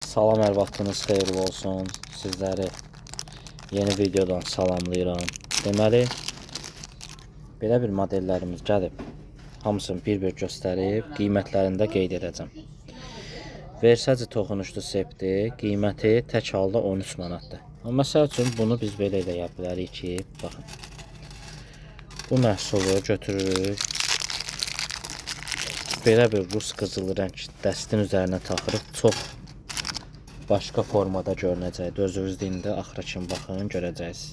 Salam, hər vaxtınız xeyirli olsun. Sizləri yeni videodan salamlayıram. Deməli, belə bir modellərimiz gəlib. Hamısını bir-bir göstərib, qiymətlərində qeyd edəcəm. Versace toxunuşlu sepdir. Qiyməti tək halda 13 manatdır. Amma məsəl üçün bunu biz belə eləyə bilərik ki, baxın. Bu məhsulu götürürük. Belə bir rus qızılı rəng dəstin üzərinə taxırıq. Çox başqa formada görünəcəkdir. Özünüz deyin də axıra kimi baxın, görəcəksiniz.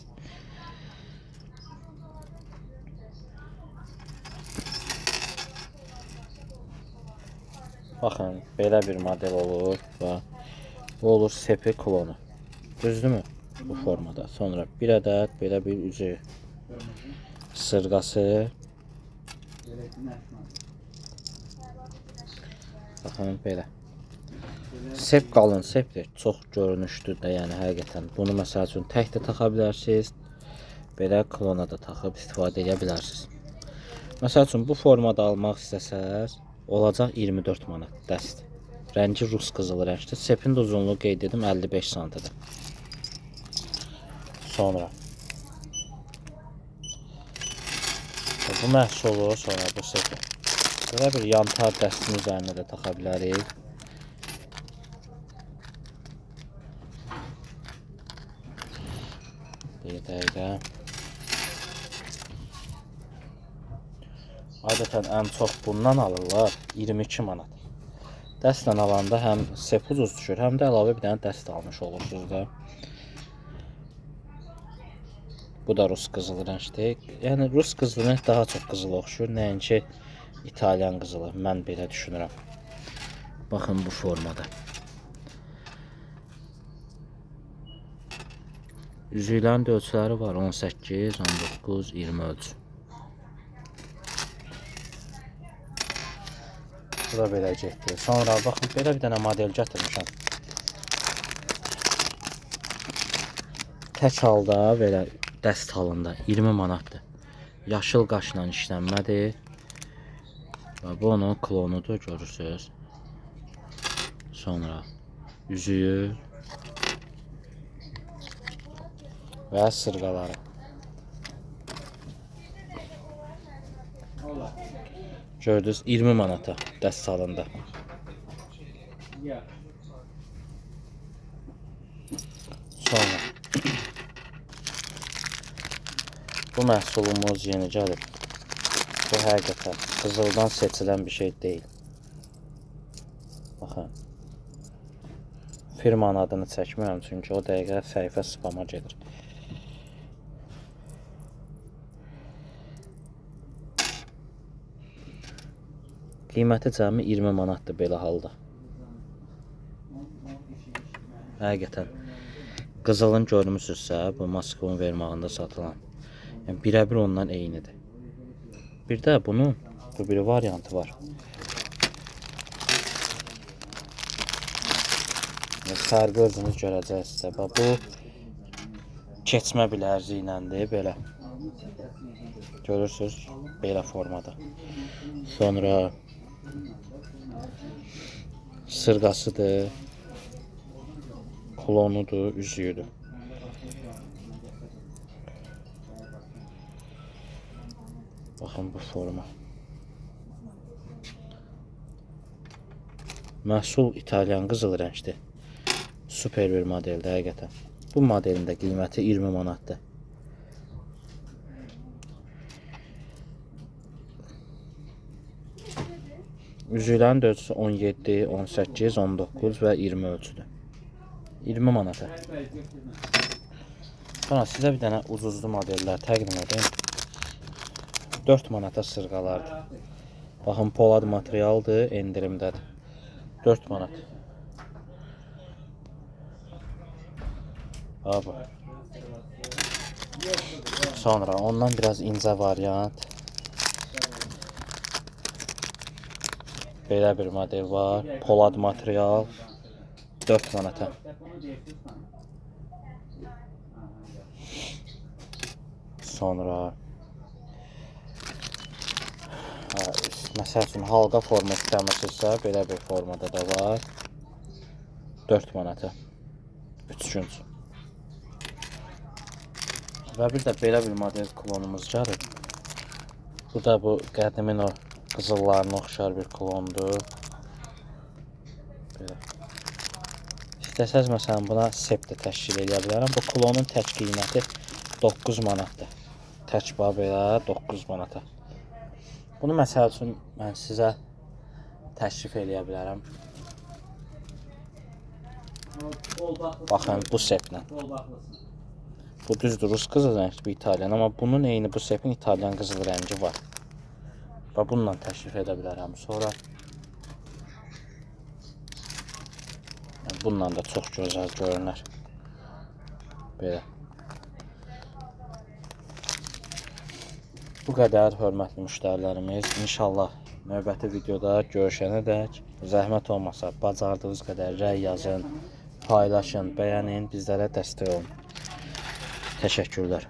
Baxın, belə bir model olur və bu olur sepi klonu. Düzdürmü? Bu formada. Sonra bir ədəd belə bir üzü sırğası. Baxın, belə. Sep qalın sepdir. Çox görünüşlüdür də, yəni həqiqətən. Bunu məsəl üçün tək də taxa bilərsiniz. Belə klona da taxıb istifadə edə bilərsiniz. Məsəl üçün bu formada almaq istəsəz, olacaq 24 manat dəst. Rəngi rus qızılı rəngdir. Sepin də uzunluğu qeyd edim 55 santidir. Sonra bu məhsulu, sonra bu sepi. Belə bir yantar dəstin üzərinə də taxa bilərik. Bir dəqiqə. Adətən ən çox bundan alırlar 22 manat. Dəstlə alanda həm sep ucuz düşür, həm də əlavə bir dənə dəst almış olursunuz da. Bu da rus qızılı rəngdir. Yəni rus qızılı rəng daha çox qızılı oxşur, nəinki İtalyan qızılı. Mən belə düşünürəm. Baxın bu formada. Üzüklərin də ölçüləri var. 18, 19, 20 ölçü. Bu da belə getdi. Sonra baxın, belə bir dənə model gətirmişəm. Tək halda belə dəst halında 20 manatdır. Yaşıl qaşla işlənmədir. Və bu onun klonudur, görürsünüz. Sonra üzüyü və sırğaları. Gördünüz, 20 manata dəst halında. Sonra bu məhsulumuz yeni gəlib. Bu həqiqətən qızıldan seçilən bir şey deyil. Baxın. Firmanın adını çəkmirəm, çünki o dəqiqə səhifə spama gedir. Qiyməti cəmi 20 manatdır belə halda. Həqiqətən qızılın görmüsünüzsə, bu Moskvun vermağında satılan. Yəni birəbir ondan eynidir. Bir də bunun bu bir variantı var. Fərqi özünüz görəcəksiniz. Bu keçmə bilərzi iləndir belə. Görürsünüz, belə formada. Sonra sırğasıdır, klonudur, üzüyüdür. Baxın bu forma. Məhsul İtalyan qızıl rəngdir. Super bir modeldir həqiqətən. Bu modelin də qiyməti 20 manatdır. Üzüklərin də ölçüsü 17, 18, 19 və 20 ölçüdür. 20 manata. Sonra sizə bir dənə ucuzlu modellər təqdim edeyim. 4 manata sırğalardır. Baxın, polad materialdır, endirimdədir. 4 manat. Bu. Sonra ondan biraz incə variant. Belə bir model var. Polad material. 4 manata. Sonra məsəl üçün halqa forma istəmirsinizsə, belə bir formada da var. 4 manata. 3 günc. Və bir də belə bir model klonumuz gəlib. Bu da bu qədimin o qızıllarına oxşar bir klondur. Belə. İstəsəz məsələn buna sep də təşkil edə bilərəm. Bu klonun tək qiyməti 9 manatdır. Tək bax belə 9 manata. Bunu məsəl üçün mən sizə təklif edə bilərəm. Baxın bu seplə. Bu düzdür rus qızıl rəngli bir İtalyan, amma bunun eyni bu sepin İtalyan qızıl rəngi var. Və bununla təklif edə bilərəm. Sonra bununla da çox gözəl görünər. Belə. Bu qədər hörmətli müştərilərimiz. İnşallah növbəti videoda görüşənədək zəhmət olmasa bacardığınız qədər rəy yazın, paylaşın, bəyənin, bizlərə dəstək olun. Təşəkkürlər.